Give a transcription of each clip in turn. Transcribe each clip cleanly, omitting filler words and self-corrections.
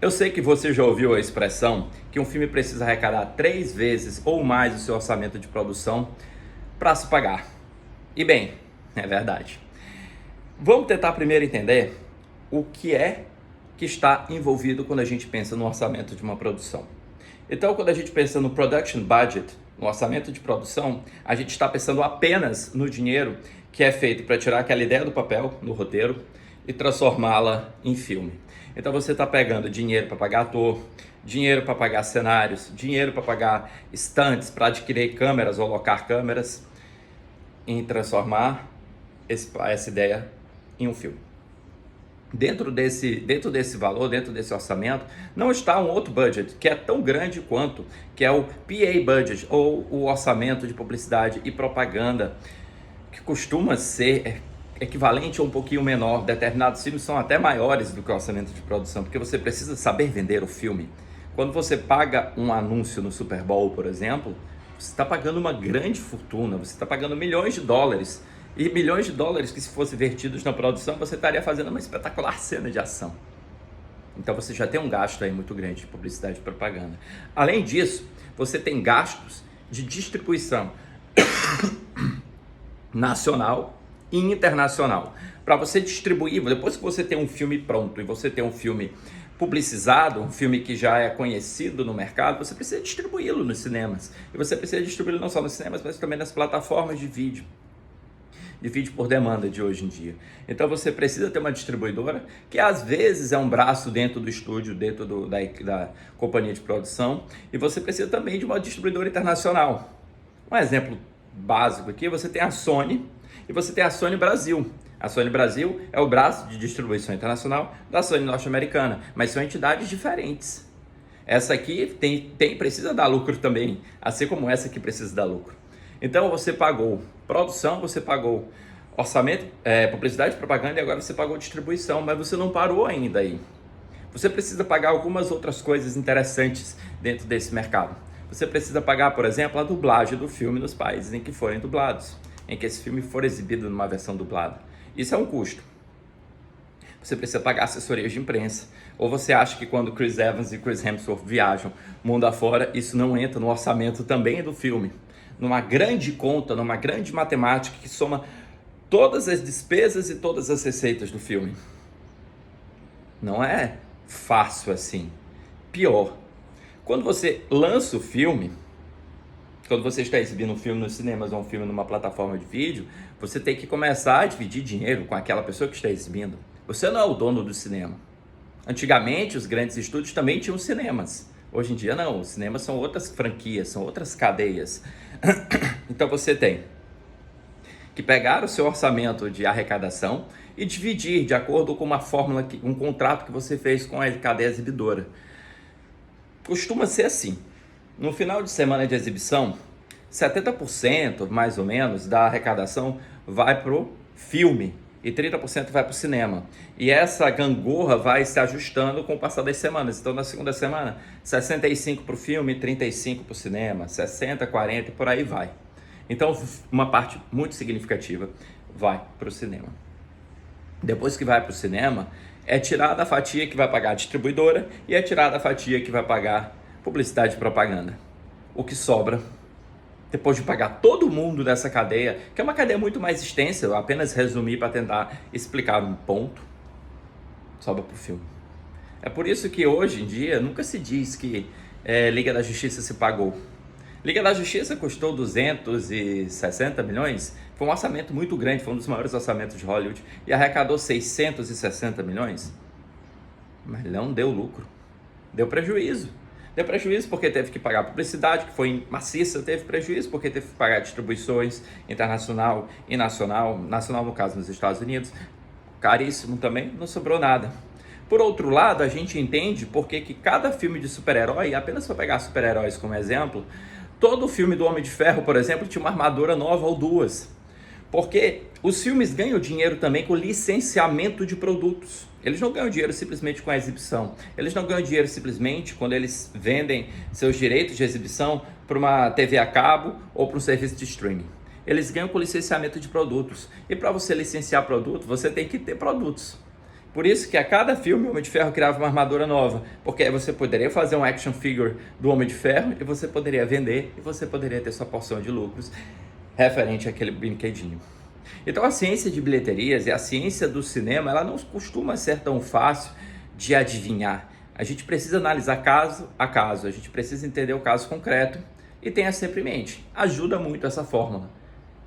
Eu sei que você já ouviu a expressão que um filme precisa arrecadar 3 vezes ou mais o seu orçamento de produção para se pagar. E bem, é verdade. Vamos tentar primeiro entender o que é que está envolvido quando a gente pensa no orçamento de uma produção. Então, quando a gente pensa no production budget, no orçamento de produção, a gente está pensando apenas no dinheiro que é feito para tirar aquela ideia do papel, no roteiro, e transformá-la em filme. Então você está pegando dinheiro para pagar ator, dinheiro para pagar cenários, dinheiro para pagar estantes, para adquirir câmeras ou alocar câmeras, em transformar essa ideia em um filme. Dentro desse valor, dentro desse orçamento, não está um outro budget que é tão grande quanto, que é o PA budget, ou o orçamento de publicidade e propaganda, que costuma ser equivalente ou um pouquinho menor. Determinados filmes são até maiores do que o orçamento de produção, porque você precisa saber vender o filme. Quando você paga um anúncio no Super Bowl, por exemplo, você está pagando uma grande fortuna, você está pagando milhões de dólares, e milhões de dólares que, se fossem vertidos na produção, você estaria fazendo uma espetacular cena de ação. Então você já tem um gasto aí muito grande de publicidade e propaganda. Além disso, você tem gastos de distribuição nacional e internacional. Para você distribuir, depois que você tem um filme pronto e você tem um filme publicizado, um filme que já é conhecido no mercado, você precisa distribuí-lo nos cinemas. E você precisa distribuí-lo não só nos cinemas, mas também nas plataformas de vídeo por demanda de hoje em dia. Então você precisa ter uma distribuidora que às vezes é um braço dentro do estúdio, dentro da companhia de produção, e você precisa também de uma distribuidora internacional. Um exemplo básico aqui, você tem a Sony e você tem a Sony Brasil. A Sony Brasil é o braço de distribuição internacional da Sony norte-americana, mas são entidades diferentes. Essa aqui precisa dar lucro também, assim como essa aqui precisa dar lucro. Então você pagou produção, você pagou orçamento, publicidade, propaganda, e agora você pagou distribuição, mas você não parou ainda aí. Você precisa pagar algumas outras coisas interessantes dentro desse mercado. Você precisa pagar, por exemplo, a dublagem do filme nos países em que forem dublados, em que esse filme for exibido numa versão dublada. Isso é um custo. Você precisa pagar assessorias de imprensa. Ou você acha que quando Chris Evans e Chris Hemsworth viajam mundo afora, isso não entra no orçamento também do filme? Numa grande conta, numa grande matemática que soma todas as despesas e todas as receitas do filme. Não é fácil assim. Pior, quando você lança o filme, quando você está exibindo um filme nos cinemas ou um filme numa plataforma de vídeo, você tem que começar a dividir dinheiro com aquela pessoa que está exibindo. Você não é o dono do cinema. Antigamente, os grandes estúdios também tinham cinemas. Hoje em dia não, os cinemas são outras franquias, são outras cadeias. Então você tem que pegar o seu orçamento de arrecadação e dividir de acordo com uma fórmula, um contrato que você fez com a cadeia exibidora. Costuma ser assim: no final de semana de exibição, 70% mais ou menos da arrecadação vai para o filme e 30% vai para o cinema. E essa gangorra vai se ajustando com o passar das semanas. Então, na segunda semana, 65% para o filme, 35% para o cinema, 60%, 40% e por aí vai. Então, uma parte muito significativa vai para o cinema. Depois que vai para o cinema, é tirada a fatia que vai pagar a distribuidora e é tirada a fatia que vai pagar publicidade e propaganda. O que sobra, depois de pagar todo mundo dessa cadeia, que é uma cadeia muito mais extensa, eu apenas resumi para tentar explicar um ponto, sobra para o filme. É por isso que hoje em dia nunca se diz que Liga da Justiça se pagou. Liga da Justiça custou 260 milhões, foi um orçamento muito grande, foi um dos maiores orçamentos de Hollywood, e arrecadou 660 milhões, mas não deu lucro, deu prejuízo. Deu prejuízo porque teve que pagar publicidade, que foi maciça, teve prejuízo porque teve que pagar distribuições internacional e nacional no caso nos Estados Unidos, caríssimo também, não sobrou nada. Por outro lado, a gente entende porque que cada filme de super-herói, apenas para pegar super-heróis como exemplo, todo filme do Homem de Ferro, por exemplo, tinha uma armadura nova ou duas. Porque os filmes ganham dinheiro também com licenciamento de produtos. Eles não ganham dinheiro simplesmente com a exibição. Eles não ganham dinheiro simplesmente quando eles vendem seus direitos de exibição para uma TV a cabo ou para um serviço de streaming. Eles ganham com licenciamento de produtos. E para você licenciar produto, você tem que ter produtos. Por isso que a cada filme o Homem de Ferro criava uma armadura nova, porque aí você poderia fazer um action figure do Homem de Ferro e você poderia vender e você poderia ter sua porção de lucros referente àquele brinquedinho. Então a ciência de bilheterias e a ciência do cinema, ela não costuma ser tão fácil de adivinhar. A gente precisa analisar caso a caso, a gente precisa entender o caso concreto e tenha sempre em mente, ajuda muito essa fórmula.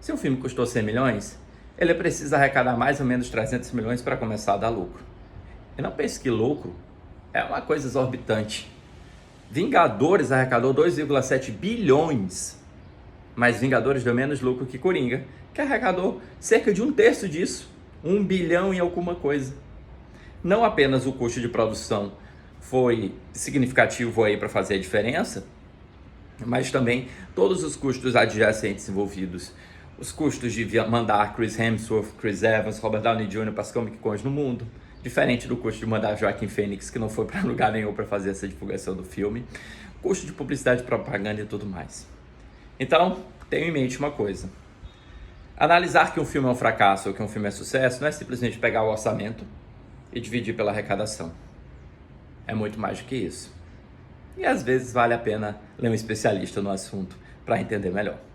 Se um filme custou 100 milhões, ele precisa arrecadar mais ou menos 300 milhões para começar a dar lucro. E não pense que lucro é uma coisa exorbitante. Vingadores arrecadou 2,7 bilhões, mas Vingadores deu menos lucro que Coringa, que arrecadou cerca de um terço disso, 1 bilhão e alguma coisa. Não apenas o custo de produção foi significativo aí para fazer a diferença, mas também todos os custos adjacentes envolvidos. Os custos de mandar Chris Hemsworth, Chris Evans, Robert Downey Jr. para as Comic Cons no mundo, diferente do custo de mandar Joaquin Phoenix, que não foi para lugar nenhum para fazer essa divulgação do filme, custo de publicidade, propaganda e tudo mais. Então, tenha em mente uma coisa: analisar que um filme é um fracasso ou que um filme é sucesso não é simplesmente pegar o orçamento e dividir pela arrecadação. É muito mais do que isso. E às vezes vale a pena ler um especialista no assunto para entender melhor.